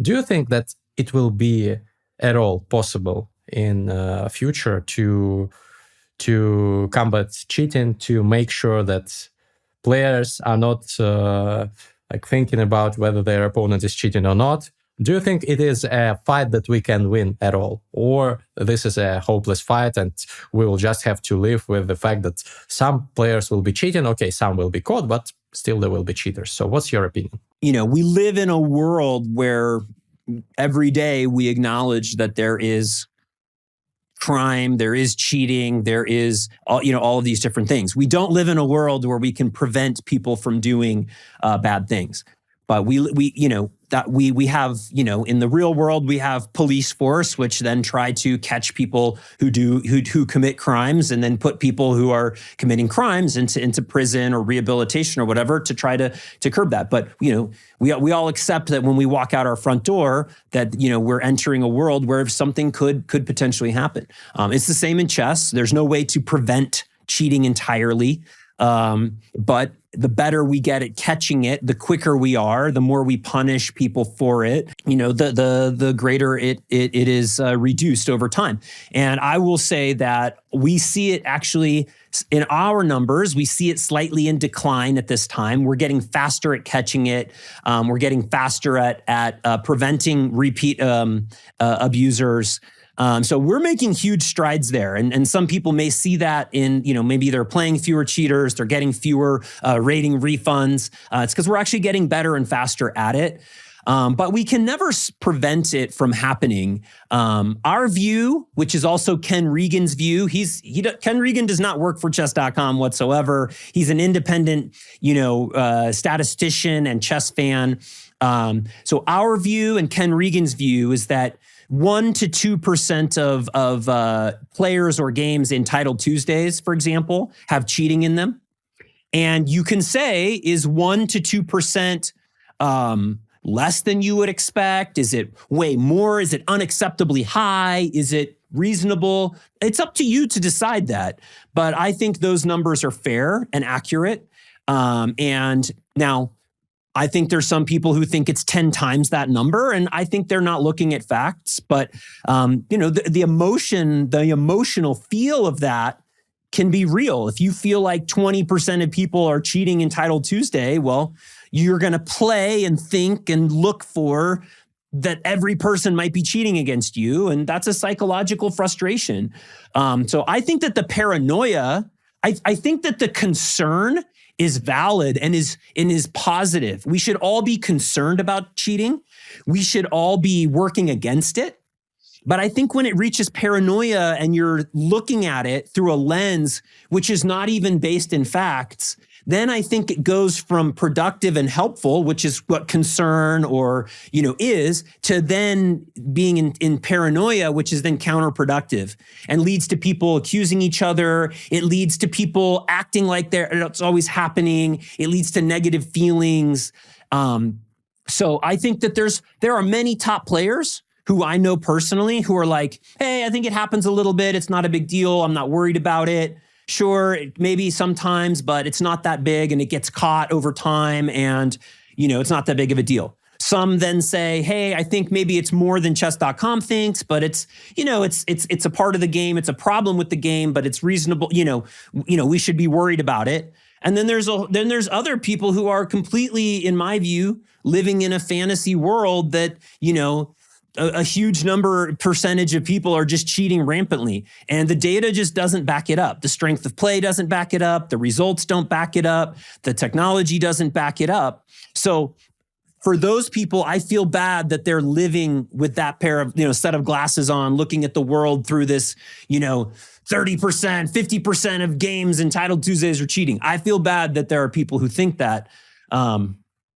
Do you think that it will be at all possible in future to combat cheating, to make sure that players are not like thinking about whether their opponent is cheating or not? Do you think it is a fight that we can win at all? Or this is a hopeless fight and we will just have to live with the fact that some players will be cheating? Okay, some will be caught, but still there will be cheaters. So what's your opinion? We live in a world where every day we acknowledge that there is crime, there is cheating, there is all of these different things. We don't live in a world where we can prevent people from doing bad things. But we have, in the real world, we have police force, which then try to catch people who commit crimes and then put people who are committing crimes into prison or rehabilitation or whatever to try to curb that. But, we all accept that when we walk out our front door that, we're entering a world where something could potentially happen. It's the same in chess. There's no way to prevent cheating entirely. But the better we get at catching it, the quicker we are, the more we punish people for it, the greater it is reduced over time. And I will say that we see it actually in our numbers, we see it slightly in decline at this time. We're getting faster at catching it. We're getting faster at preventing repeat abusers. So we're making huge strides there. And some people may see that in, maybe they're playing fewer cheaters, they're getting fewer rating refunds. It's because we're actually getting better and faster at it. But we can never prevent it from happening. Our view, which is also Ken Regan's view, Ken Regan does not work for chess.com whatsoever. He's an independent, statistician and chess fan. So our view and Ken Regan's view is that 1% to 2% of players or games in Title Tuesdays, for example, have cheating in them. And you can say, is 1% to 2% less than you would expect? Is it way more? Is it unacceptably high? Is it reasonable? It's up to you to decide that. But I think those numbers are fair and accurate. And now, I think there's some people who think it's 10 times that number, and I think they're not looking at facts. But the emotional feel of that can be real. If you feel like 20% of people are cheating in Title Tuesday, well, you're going to play and think and look for that every person might be cheating against you, and that's a psychological frustration. So I think that the paranoia, I think that the concern is valid and is positive. We should all be concerned about cheating. We should all be working against it. But I think when it reaches paranoia and you're looking at it through a lens which is not even based in facts, then I think it goes from productive and helpful, which is what concern is, to then being in paranoia, which is then counterproductive and leads to people accusing each other. It leads to people acting like it's always happening. It leads to negative feelings. So I think that there are many top players who I know personally who are like, hey, I think it happens a little bit. It's not a big deal. I'm not worried about it. Sure, maybe sometimes, but it's not that big and it gets caught over time and, it's not that big of a deal. Some then say, hey, I think maybe it's more than chess.com thinks, but it's a part of the game. It's a problem with the game, but it's reasonable. We should be worried about it. And then there's other people who are completely, in my view, living in a fantasy world that, a huge percentage of people are just cheating rampantly. And the data just doesn't back it up. The strength of play doesn't back it up. The results don't back it up. The technology doesn't back it up. So for those people, I feel bad that they're living with that pair of, set of glasses on, looking at the world through this, 30%, 50% of games in Title Tuesdays are cheating. I feel bad that there are people who think that.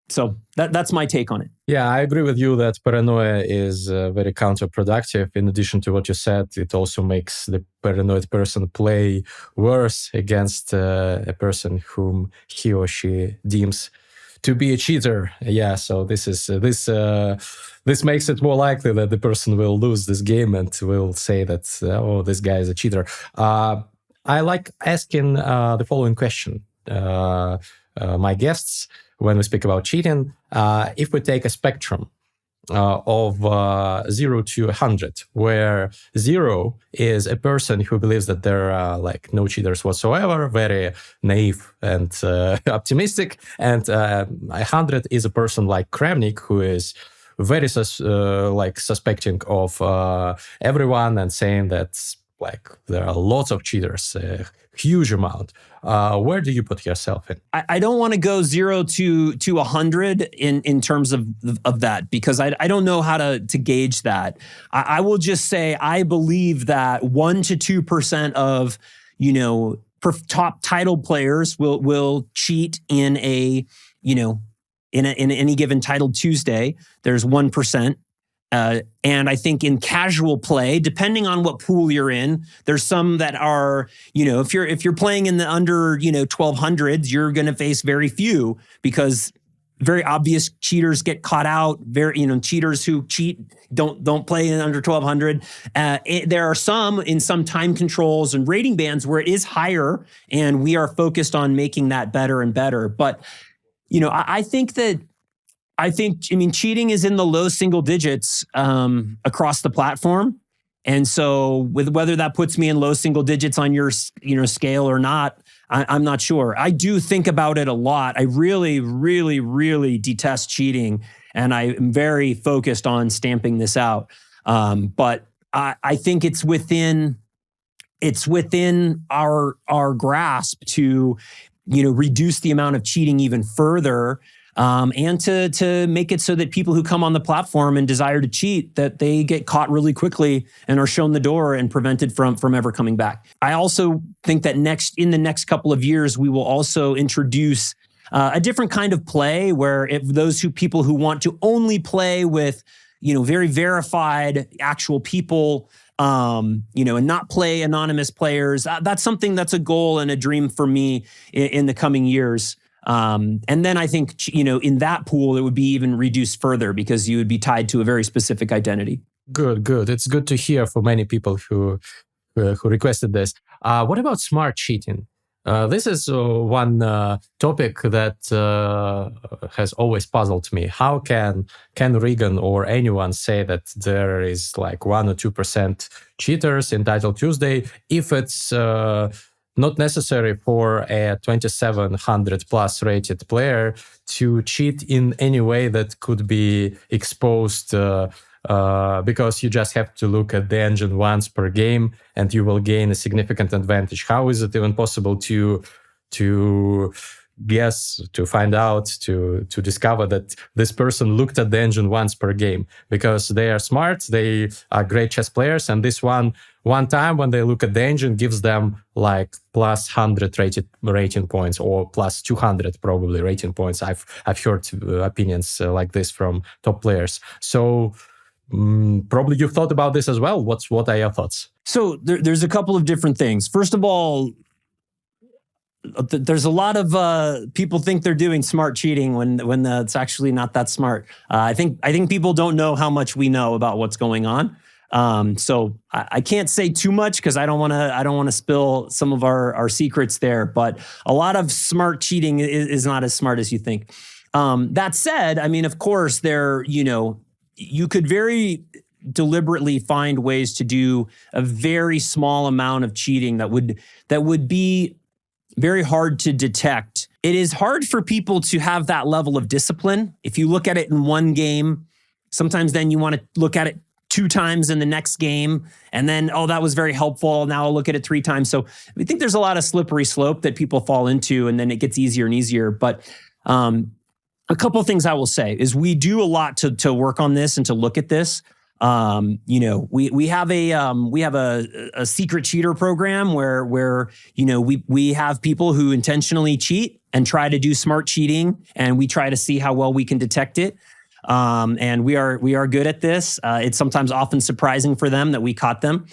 So that's my take on it. Yeah, I agree with you that paranoia is very counterproductive. In addition to what you said, it also makes the paranoid person play worse against a person whom he or she deems to be a cheater. Yeah, so this makes it more likely that the person will lose this game and will say that, this guy is a cheater. I like asking the following question. My guests, when we speak about cheating, if we take a spectrum of 0 to 100, where 0 is a person who believes that there are like no cheaters whatsoever, very naive and optimistic, and 100 is a person like Kramnik, who is very suspecting of everyone and saying that like there are lots of cheaters, a huge amount. Where do you put yourself in? I don't want to go 0 to 100 in terms of that, because I don't know how to gauge that. I will just say I believe that 1 to 2% of top title players will cheat in a in any given Titled Tuesday. There's 1%. And I think in casual play, depending on what pool you're in, there's some that are, if you're playing in the under 1200s, you're going to face very few, because very obvious cheaters get caught out. Cheaters who cheat don't play in under 1200. There are some in some time controls and rating bands where it is higher, and we are focused on making that better and better. But I think cheating is in the low single digits across the platform. And so with whether that puts me in low single digits on your scale or not, I'm not sure. I do think about it a lot. I really, really, really detest cheating, and I am very focused on stamping this out. But I think it's within our grasp to reduce the amount of cheating even further. And to make it so that people who come on the platform and desire to cheat, that they get caught really quickly and are shown the door and prevented from ever coming back. I also think that in the next couple of years, we will also introduce a different kind of play, where people who want to only play with very verified actual people, and not play anonymous players. That's something that's a goal and a dream for me in the coming years. And then I think, in that pool, it would be even reduced further, because you would be tied to a very specific identity. Good. It's good to hear for many people who requested this. What about smart cheating? This is one topic that has always puzzled me. How can Regan or anyone say that there is like 1 or 2% cheaters in Title Tuesday if it's not necessary for a 2700 plus rated player to cheat in any way that could be exposed, because you just have to look at the engine once per game and you will gain a significant advantage? How is it even possible to guess, to find out, to discover that this person looked at the engine once per game? Because they are smart, they are great chess players, and this one time when they look at the engine gives them like plus 100 rating points, or plus 200 probably rating points. I've heard opinions like this from top players. So probably you've thought about this as well. What are your thoughts? So there's a couple of different things. First of all, there's a lot of people think they're doing smart cheating when it's actually not that smart. I think people don't know how much we know about what's going on. So I can't say too much, because I don't want to spill some of our secrets there. But a lot of smart cheating is not as smart as you think. That said, of course, you could very deliberately find ways to do a very small amount of cheating that would be very hard to detect. It is hard for people to have that level of discipline. If you look at it in one game, sometimes then you want to look at it 2 times in the next game, and then, oh, that was very helpful, now I'll look at it 3 times. So I think there's a lot of slippery slope that people fall into, and then it gets easier and easier. But a couple of things I will say is we do a lot to work on this and to look at this. We have a secret cheater program where we have people who intentionally cheat and try to do smart cheating, and we try to see how well we can detect it. And we are good at this. It's sometimes often surprising for them that we caught them.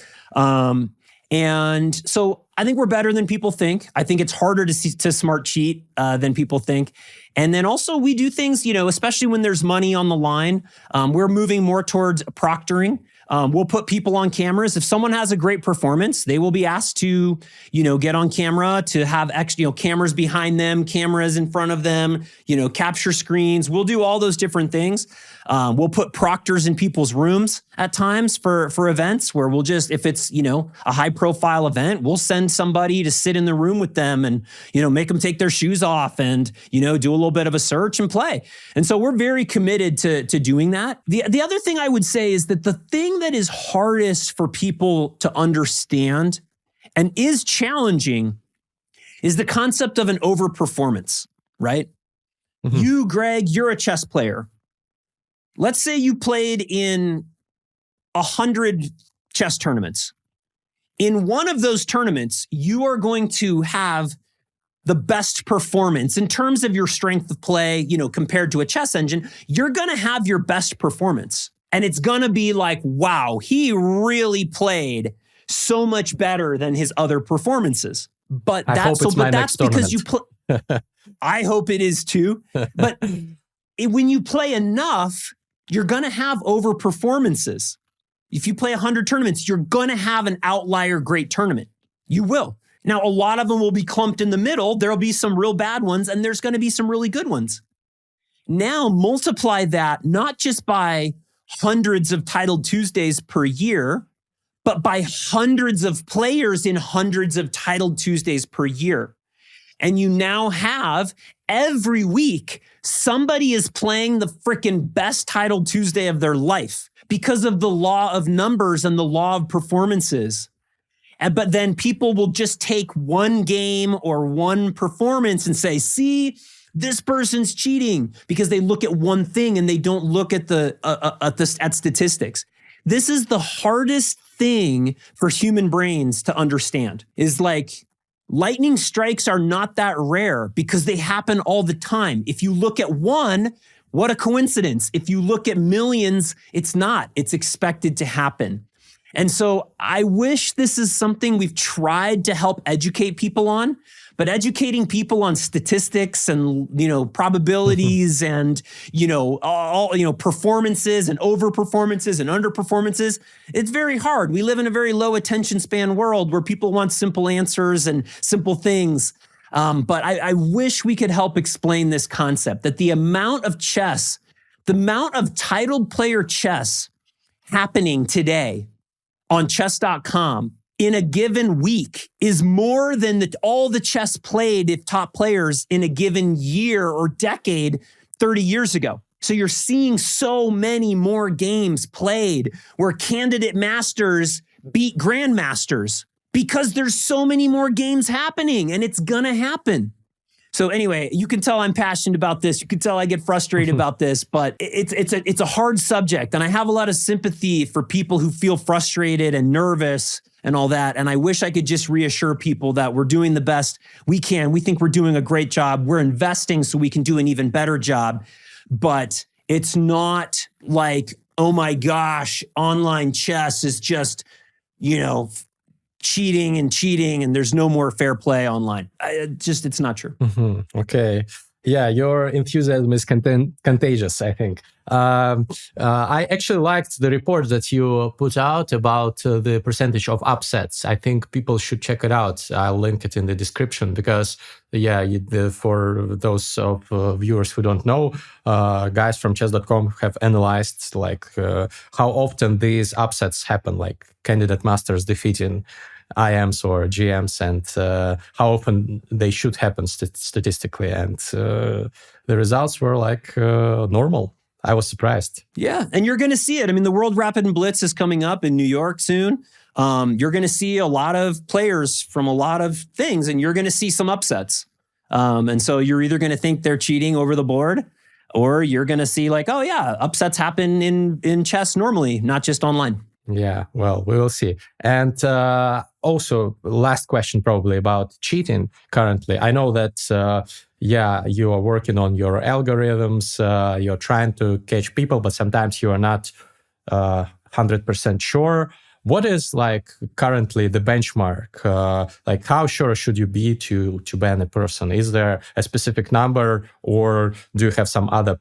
And so I think we're better than people think. I think it's harder to smart cheat than people think. And then also we do things, especially when there's money on the line. We're moving more towards proctoring. We'll put people on cameras. If someone has a great performance, they will be asked to, get on camera, to have cameras behind them, cameras in front of them, capture screens. We'll do all those different things. We'll put proctors in people's rooms at times for events where we'll just, if it's, a high profile event, we'll send somebody to sit in the room with them and, make them take their shoes off and, do a little bit of a search and play. And so we're very committed to doing that. The other thing I would say is that the thing that is hardest for people to understand and is challenging is the concept of an overperformance, right? Mm-hmm. You, Greg, you're a chess player. Let's say you played in 100 chess tournaments. In one of those tournaments, you are going to have the best performance in terms of your strength of play, compared to a chess engine. You're going to have your best performance. And it's going to be like, wow, he really played so much better than his other performances. But that's because you play. I hope it is too. But when you play enough, you're going to have over performances. If you play 100 tournaments, you're going to have an outlier great tournament. You will. Now, a lot of them will be clumped in the middle. There'll be some real bad ones, and there's going to be some really good ones. Now, multiply that not just by hundreds of Titled Tuesdays per year, but by hundreds of players in hundreds of Titled Tuesdays per year. And you now have every week, somebody is playing the freaking best Titled Tuesday of their life because of the law of numbers and the law of performances. But then people will just take one game or one performance and say, see, this person's cheating, because they look at one thing and they don't look at at statistics. This is the hardest thing for human brains to understand, is like lightning strikes are not that rare because they happen all the time. If you look at one, what a coincidence. If you look at millions, it's not. It's expected to happen. And so I wish this is something we've tried to help educate people on, but educating people on statistics and, probabilities and, performances and overperformances and underperformances, it's very hard. We live in a very low attention span world where people want simple answers and simple things. But I wish we could help explain this concept, that the amount of chess, the amount of titled player chess happening today on chess.com in a given week is more than all the chess played if top players in a given year or decade 30 years ago. So you're seeing so many more games played where candidate masters beat grandmasters because there's so many more games happening, and it's gonna happen. So anyway, you can tell I'm passionate about this. You can tell I get frustrated about this, but it's a hard subject. And I have a lot of sympathy for people who feel frustrated and nervous and all that. And I wish I could just reassure people that we're doing the best we can. We think we're doing a great job. We're investing so we can do an even better job. But it's not like, oh my gosh, online chess is just, cheating and there's no more fair play online. It's not true. Mm-hmm. Okay. Yeah, your enthusiasm is contagious, I think. I actually liked the report that you put out about the percentage of upsets. I think people should check it out. I'll link it in the description because, for those of viewers who don't know, guys from chess.com have analyzed how often these upsets happen, like candidate masters defeating IMs or GMs, and how often they should happen statistically. And the results were normal. I was surprised. Yeah, and you're going to see it. I mean, the World Rapid and Blitz is coming up in New York soon. You're going to see a lot of players from a lot of things, and you're going to see some upsets. And so you're either going to think they're cheating over the board, or you're going to see upsets happen in chess normally, not just online. Yeah, well, we will see. And also, last question probably about cheating currently. I know that, you are working on your algorithms, you're trying to catch people, but sometimes you are not 100% sure. What is currently the benchmark? How sure should you be to ban a person? Is there a specific number, or do you have some other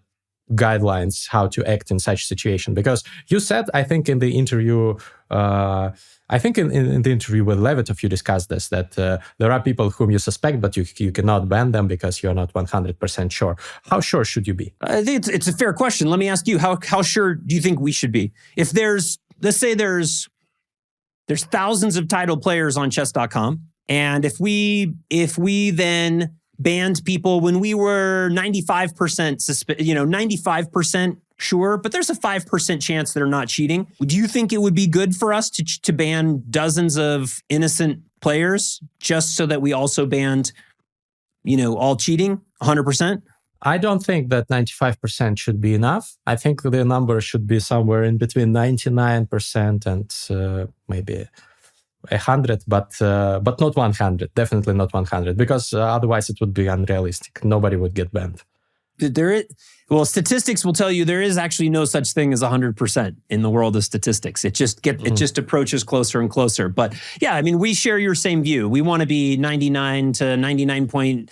guidelines how to act in such situation? Because you said, I think in the interview, in the interview with Levitov, you discussed this, that there are people whom you suspect, but you cannot ban them because you're not 100% sure. How sure should you be? I think it's a fair question. Let me ask you, how sure do you think we should be? If let's say there's thousands of titled players on chess.com, and if we then banned people when we were 95% 95% sure, but there's a 5% chance they're not cheating. Do you think it would be good for us to ban dozens of innocent players just so that we also banned, all cheating 100%? I don't think that 95% should be enough. I think the number should be somewhere in between 99% and maybe 100, but not 100. Definitely not 100, because otherwise it would be unrealistic. Nobody would get banned. Statistics will tell you there is actually no such thing as 100% in the world of statistics. It just approaches closer and closer. But yeah, I mean, we share your same view. We want to be 99 to 99.5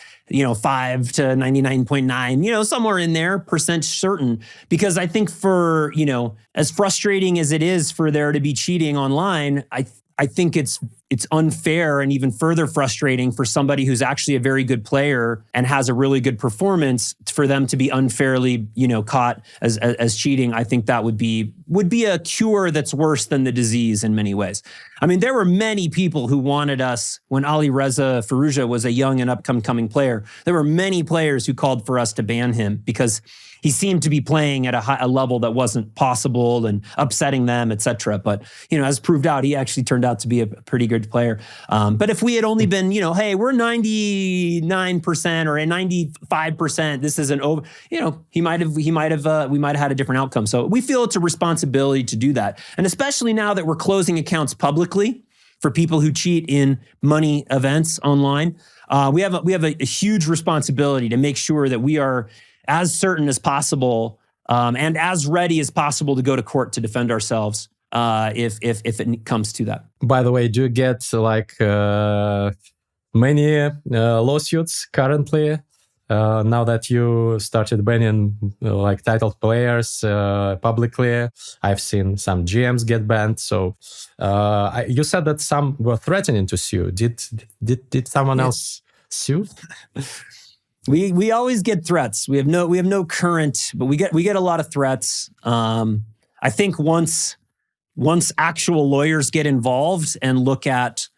to 99.9, somewhere in there, percent certain. Because I think for, as frustrating as it is for there to be cheating online, I think it's unfair and even further frustrating for somebody who's actually a very good player and has a really good performance for them to be unfairly, caught as cheating. I think that would be a cure that's worse than the disease in many ways. I mean, there were many people who wanted us when Ali Reza Firouzja was a young and upcoming player. There were many players who called for us to ban him because he seemed to be playing at a level that wasn't possible and upsetting them, etc. But, as proved out, he actually turned out to be a pretty good player. But if we had only been, hey, we're 99% or 95%, this isn't over, we might have had a different outcome. So we feel it's a responsibility to do that. And especially now that we're closing accounts publicly for people who cheat in money events online, we have a huge responsibility to make sure that we are as certain as possible and as ready as possible to go to court to defend ourselves if it comes to that. By the way, do you get many lawsuits currently now that you started banning titled players publicly? I've seen some GMs get banned. So you said that some were threatening to sue. Did someone else sue? We always get threats. We have no current, but we get a lot of threats. I think once actual lawyers get involved and look at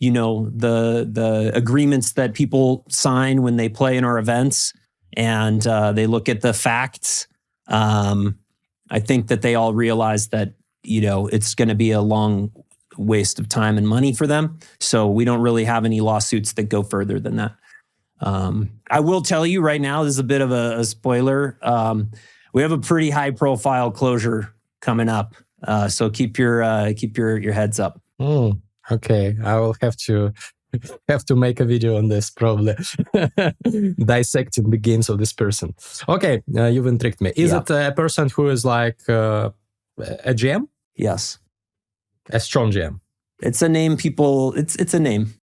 the agreements that people sign when they play in our events, and they look at the facts, I think that they all realize that it's going to be a long waste of time and money for them. So we don't really have any lawsuits that go further than that. I will tell you right now, this is a bit of a spoiler. We have a pretty high profile closure coming up. So keep your heads up. Okay. I will have to make a video on this probably. Dissecting the games of this person. Okay. You've intrigued me. Is it a person who is like a GM? Yes. A strong GM? It's a name it's a name.